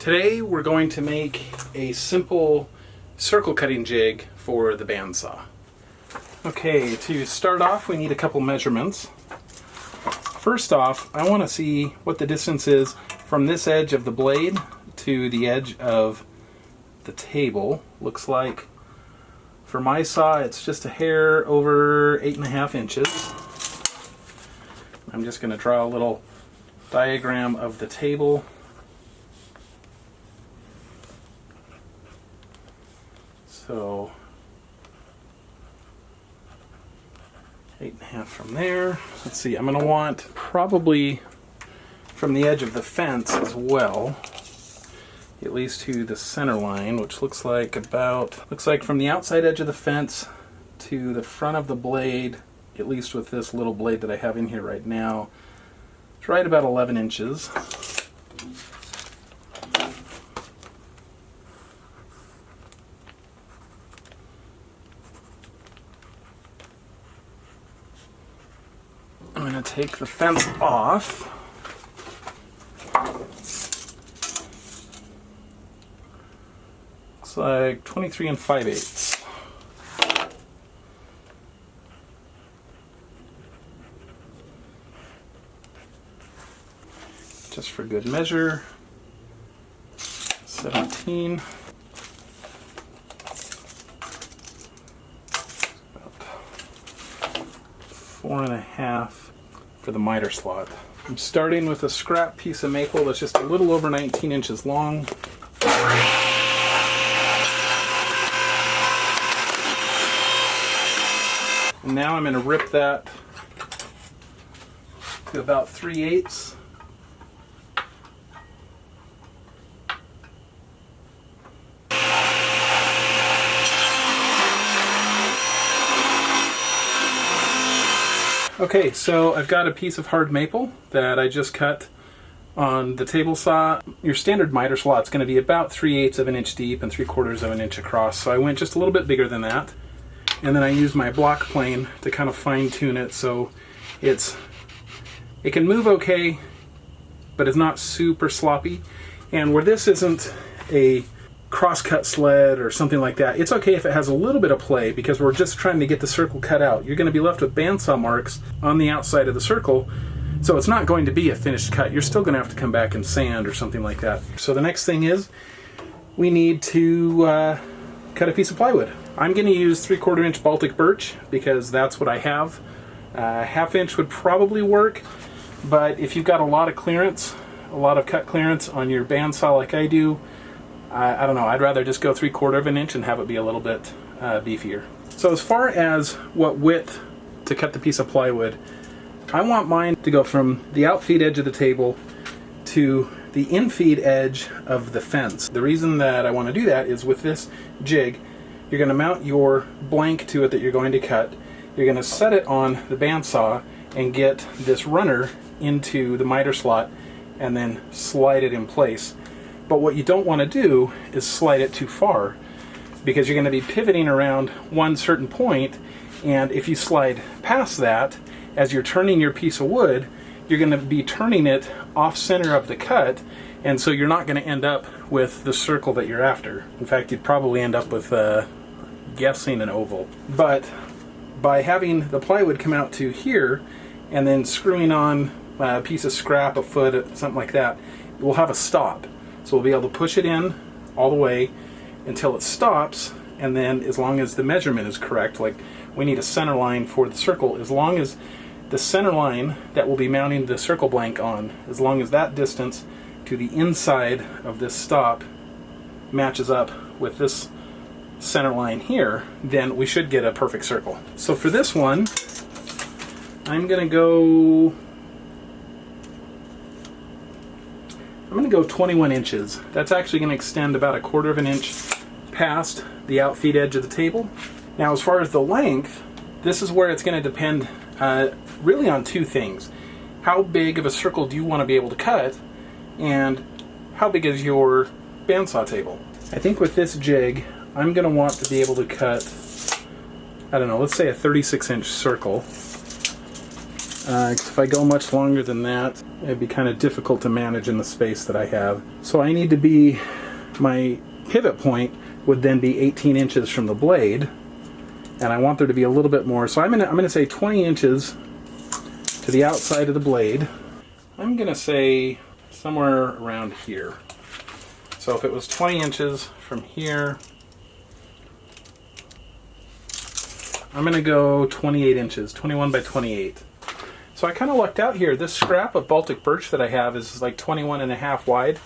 Today we're going to make a simple circle cutting jig for the bandsaw. Okay, to start off we need a couple measurements. First off, I want to see what the distance is from this edge of the blade to the edge of the table. Looks like for my saw it's just a hair over 8.5 inches. I'm just going to draw a little diagram of the table. So 8.5 from there. Let's see, I'm going to want probably from the edge of the fence as well, at least to the center line, which looks like from the outside edge of the fence to the front of the blade, at least with this little blade that I have in here right now, it's right about 11 inches. I'm going to take the fence off. Looks like 23 5/8. Just for good measure, 17. About 4.5 for the miter slot. I'm starting with a scrap piece of maple that's just a little over 19 inches long. And now I'm going to rip that to about 3/8. Okay, so I've got a piece of hard maple that I just cut on the table saw. Your standard miter slot is going to be about 3/8 of an inch deep and 3/4 of an inch across, so I went just a little bit bigger than that. And then I used my block plane to kind of fine tune it so it can move okay, but it's not super sloppy. And where this isn't a cross-cut sled or something like that, it's okay if it has a little bit of play because we're just trying to get the circle cut out. You're going to be left with bandsaw marks on the outside of the circle, so it's not going to be a finished cut. You're still going to have to come back and sand or something like that. So the next thing is we need to cut a piece of plywood. I'm going to use 3/4 inch Baltic birch because that's what I have. 1/2 inch would probably work, but if you've got a lot of clearance, a lot of cut clearance on your bandsaw like I do, I don't know, I'd rather just go 3/4 of an inch and have it be a little bit beefier. So as far as what width to cut the piece of plywood, I want mine to go from the outfeed edge of the table to the infeed edge of the fence. The reason that I want to do that is with this jig, you're going to mount your blank to it that you're going to cut. You're going to set it on the bandsaw and get this runner into the miter slot and then slide it in place. But what you don't want to do is slide it too far because you're going to be pivoting around one certain point, and if you slide past that, as you're turning your piece of wood, you're going to be turning it off center of the cut, and so you're not going to end up with the circle that you're after. In fact, you'd probably end up with guessing an oval. But by having the plywood come out to here and then screwing on a piece of scrap, a foot, something like that, we'll have a stop. So we'll be able to push it in all the way until it stops, and then as long as the measurement is correct, like we need a center line for the circle, as long as the center line that we'll be mounting the circle blank on, as long as that distance to the inside of this stop matches up with this center line here, then we should get a perfect circle. So for this one, I'm going to go 21 inches. That's actually going to extend about 1/4 of an inch past the outfeed edge of the table. Now as far as the length, this is where it's going to depend really on two things. How big of a circle do you want to be able to cut, and how big is your bandsaw table? I think with this jig, I'm going to want to be able to cut, I don't know, let's say a 36-inch circle. 'cause if I go much longer than that, it'd be kind of difficult to manage in the space that I have. So I need to be, my pivot point would then be 18 inches from the blade, and I want there to be a little bit more. So I'm gonna say 20 inches to the outside of the blade. I'm gonna say somewhere around here. So if it was 20 inches from here, I'm going to go 28 inches, 21 by 28. So I kind of lucked out here. This scrap of Baltic birch that I have is like 21.5 wide.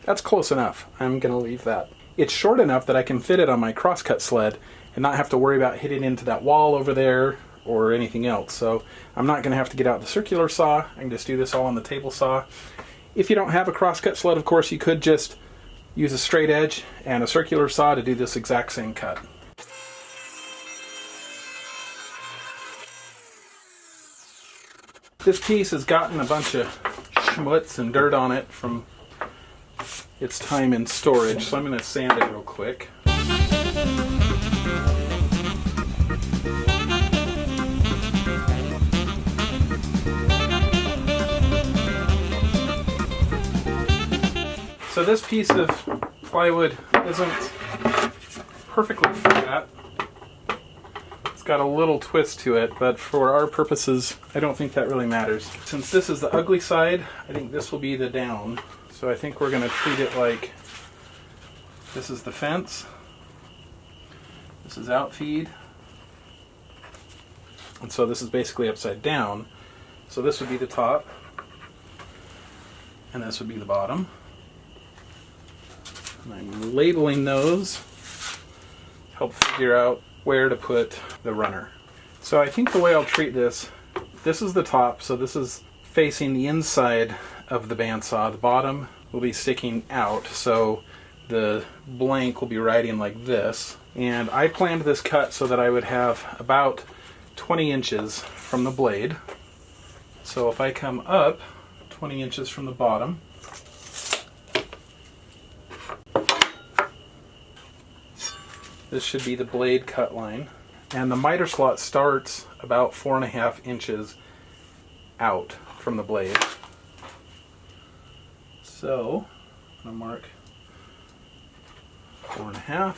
That's close enough. I'm going to leave that. It's short enough that I can fit it on my crosscut sled and not have to worry about hitting into that wall over there or anything else. So I'm not going to have to get out the circular saw. I can just do this all on the table saw. If you don't have a crosscut sled, of course, you could just use a straight edge and a circular saw to do this exact same cut. This piece has gotten a bunch of schmutz and dirt on it from its time in storage, so I'm going to sand it real quick. So this piece of plywood isn't perfectly flat. It's got a little twist to it, but for our purposes, I don't think that really matters. Since this is the ugly side, I think this will be the down. So I think we're going to treat it like this is the fence, this is outfeed, and so this is basically upside down. So this would be the top, and this would be the bottom. And I'm labeling those to help figure out where to put the runner. So I think the way I'll treat this is the top, so this is facing the inside of the bandsaw. The bottom will be sticking out, so the blank will be riding like this. And I planned this cut so that I would have about 20 inches from the blade. So if I come up 20 inches from the bottom, this should be the blade cut line. And the miter slot starts about 4.5 inches out from the blade. So I'm going to mark 4.5.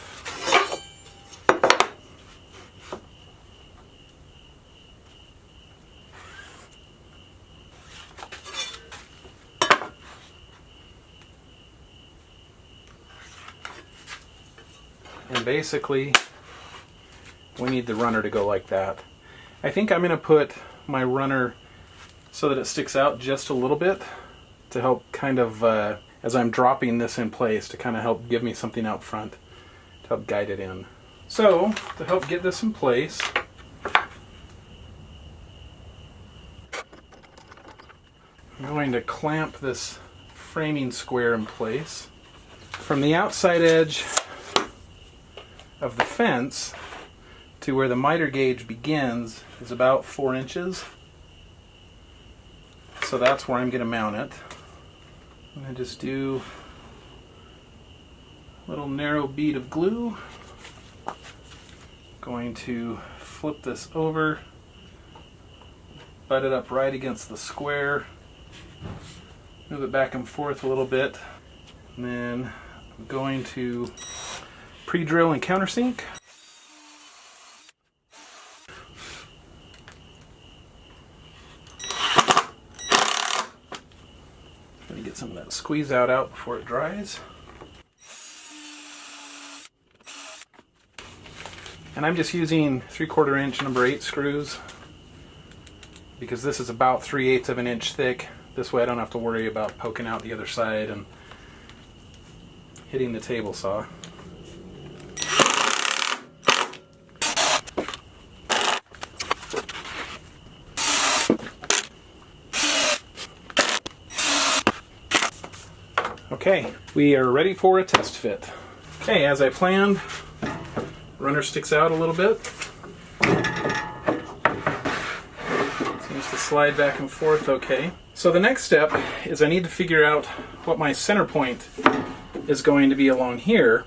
And basically, we need the runner to go like that. I think I'm going to put my runner so that it sticks out just a little bit to help kind of, as I'm dropping this in place, to kind of help give me something out front to help guide it in. So, to help get this in place, I'm going to clamp this framing square in place. From the outside edge of the fence to where the miter gauge begins is about 4 inches. So that's where I'm going to mount it. I'm going to just do a little narrow bead of glue. Going to flip this over, butt it up right against the square, move it back and forth a little bit, and then I'm going to pre-drill and countersink. Let me get some of that squeeze out before it dries. And I'm just using 3/4 inch number 8 screws because this is about 3/8 of an inch thick. This way I don't have to worry about poking out the other side and hitting the table saw. Okay, we are ready for a test fit. Okay, as I planned, runner sticks out a little bit. Seems to slide back and forth okay. So the next step is I need to figure out what my center point is going to be along here.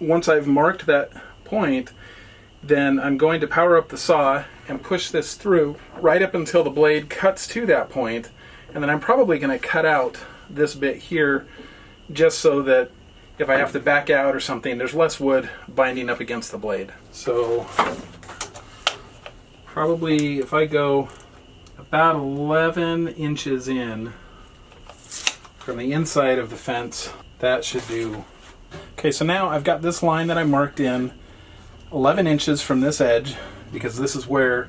Once I've marked that point, then I'm going to power up the saw and push this through right up until the blade cuts to that point, and then I'm probably going to cut out this bit here just so that if I have to back out or something, there's less wood binding up against the blade. So probably if I go about 11 inches in from the inside of the fence, that should do. Okay, so now I've got this line that I marked in 11 inches from this edge, because this is where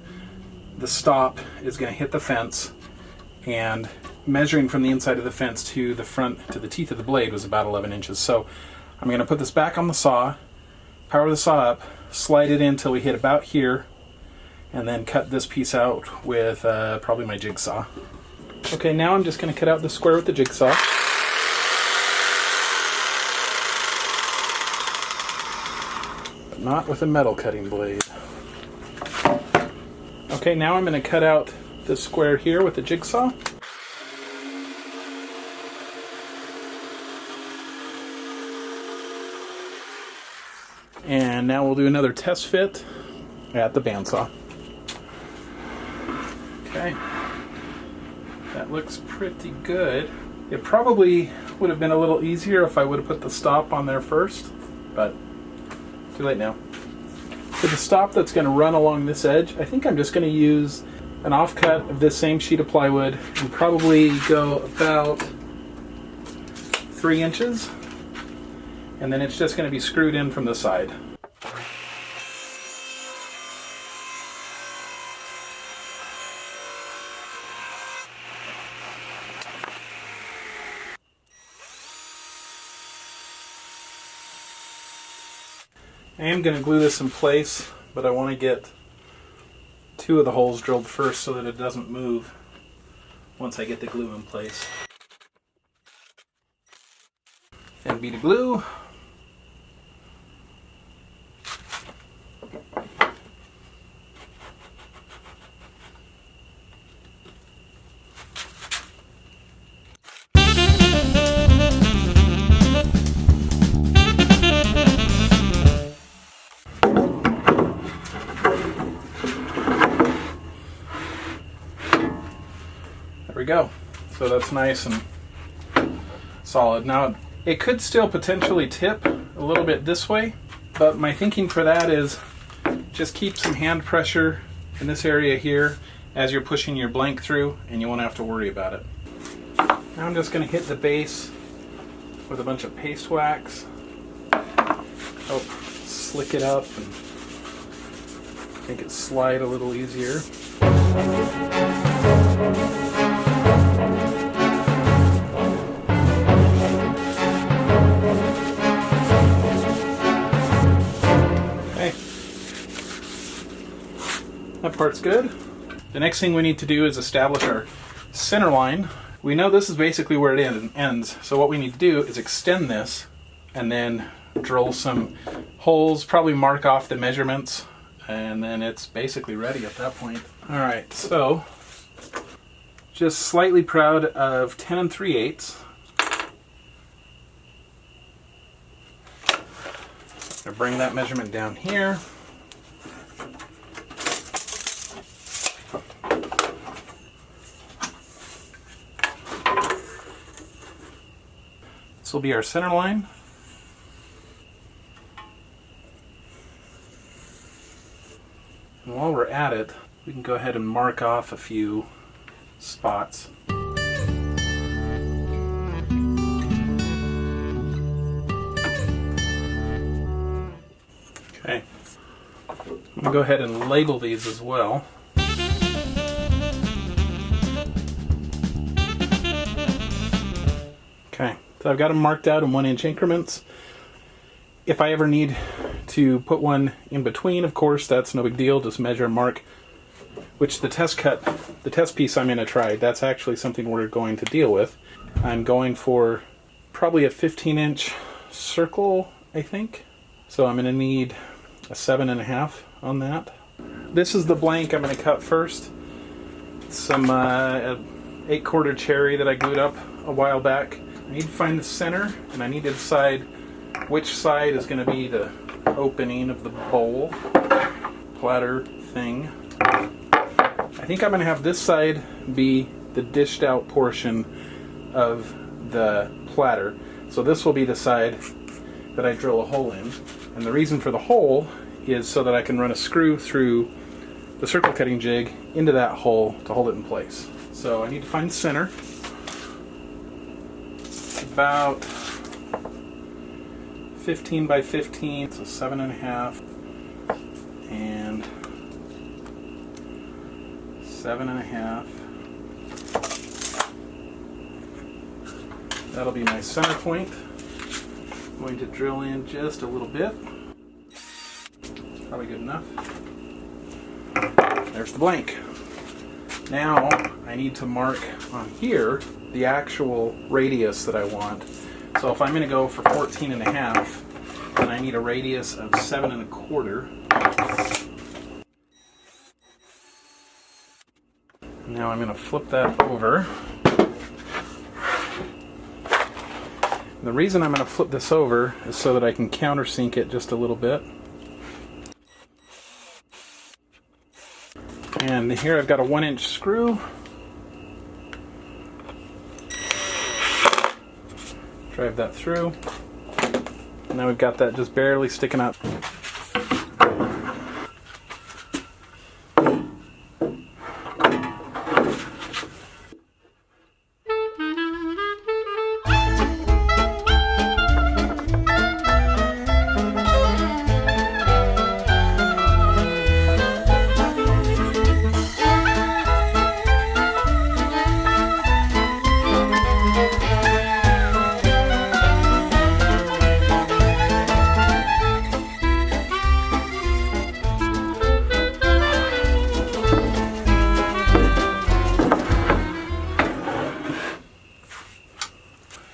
the stop is going to hit the fence, and measuring from the inside of the fence to the front, to the teeth of the blade, was about 11 inches. So I'm going to put this back on the saw, power the saw up, slide it in until we hit about here, and then cut this piece out with probably my jigsaw. Okay, now I'm just going to cut out the square with the jigsaw. But not with a metal cutting blade. Okay, now I'm going to cut out the square here with the jigsaw. And now we'll do another test fit at the bandsaw. Okay, that looks pretty good. It probably would have been a little easier if I would have put the stop on there first, but too late now. For the stop that's going to run along this edge, I think I'm just going to use an offcut of this same sheet of plywood and probably go about 3 inches, and then it's just going to be screwed in from the side. I am going to glue this in place, but I want to get 2 of the holes drilled first so that it doesn't move once I get the glue in place. And bead of glue. There we go. So that's nice and solid. Now it could still potentially tip a little bit this way, but my thinking for that is just keep some hand pressure in this area here as you're pushing your blank through, and you won't have to worry about it. Now I'm just going to hit the base with a bunch of paste wax, help slick it up and make it slide a little easier. That part's good. The next thing we need to do is establish our center line. We know this is basically where it ends, so what we need to do is extend this and then drill some holes, probably mark off the measurements, and then it's basically ready at that point. Alright, so just slightly proud of 10 3/8. I'll bring that measurement down here. This will be our center line. And while we're at it, we can go ahead and mark off a few spots. Okay. I'm going to go ahead and label these as well. Okay. So I've got them marked out in 1-inch increments. If I ever need to put one in between, of course, that's no big deal. Just measure and mark, which the test piece I'm going to try, that's actually something we're going to deal with. I'm going for probably a 15-inch circle, I think. So I'm going to need a 7.5 on that. This is the blank I'm going to cut first. Some 8-quarter cherry that I glued up a while back. I need to find the center, and I need to decide which side is going to be the opening of the bowl platter thing. I think I'm going to have this side be the dished out portion of the platter. So this will be the side that I drill a hole in. And the reason for the hole is so that I can run a screw through the circle cutting jig into that hole to hold it in place. So I need to find center. About 15 by 15, so 7.5 and 7.5. That'll be my center point. I'm going to drill in just a little bit. Probably good enough. There's the blank. Now I need to mark on here the actual radius that I want. So if I'm going to go for 14.5, then I need a radius of 7.25. Now I'm going to flip that over. And the reason I'm going to flip this over is so that I can countersink it just a little bit. And here I've got a 1-inch screw. Drive that through. And now we've got that just barely sticking up.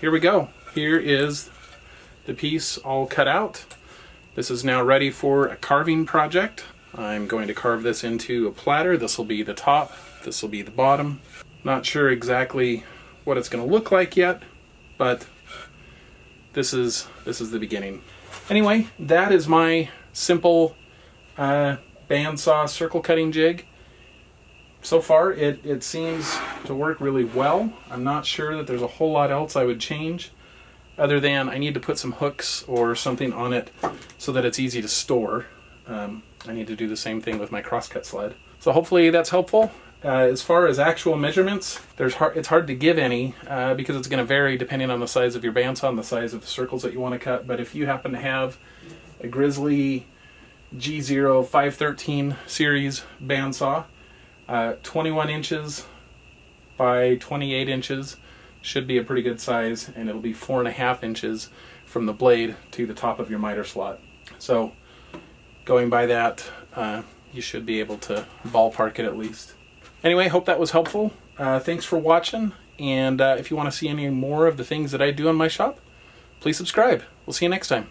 Here we go. Here is the piece all cut out. This is now ready for a carving project. I'm going to carve this into a platter. This will be the top, this will be the bottom. Not sure exactly what it's going to look like yet, but this is the beginning. Anyway, that is my simple bandsaw circle cutting jig. So far, it seems to work really well. I'm not sure that there's a whole lot else I would change, other than I need to put some hooks or something on it so that it's easy to store. I need to do the same thing with my crosscut sled. So hopefully that's helpful. As far as actual measurements, it's hard to give any because it's going to vary depending on the size of your bandsaw and the size of the circles that you want to cut. But if you happen to have a Grizzly G0 513 series bandsaw, 21 inches by 28 inches should be a pretty good size, and it'll be 4.5 inches from the blade to the top of your miter slot. So going by that, you should be able to ballpark it at least. Anyway, hope that was helpful. Thanks for watching, and if you want to see any more of the things that I do in my shop, please subscribe. We'll see you next time.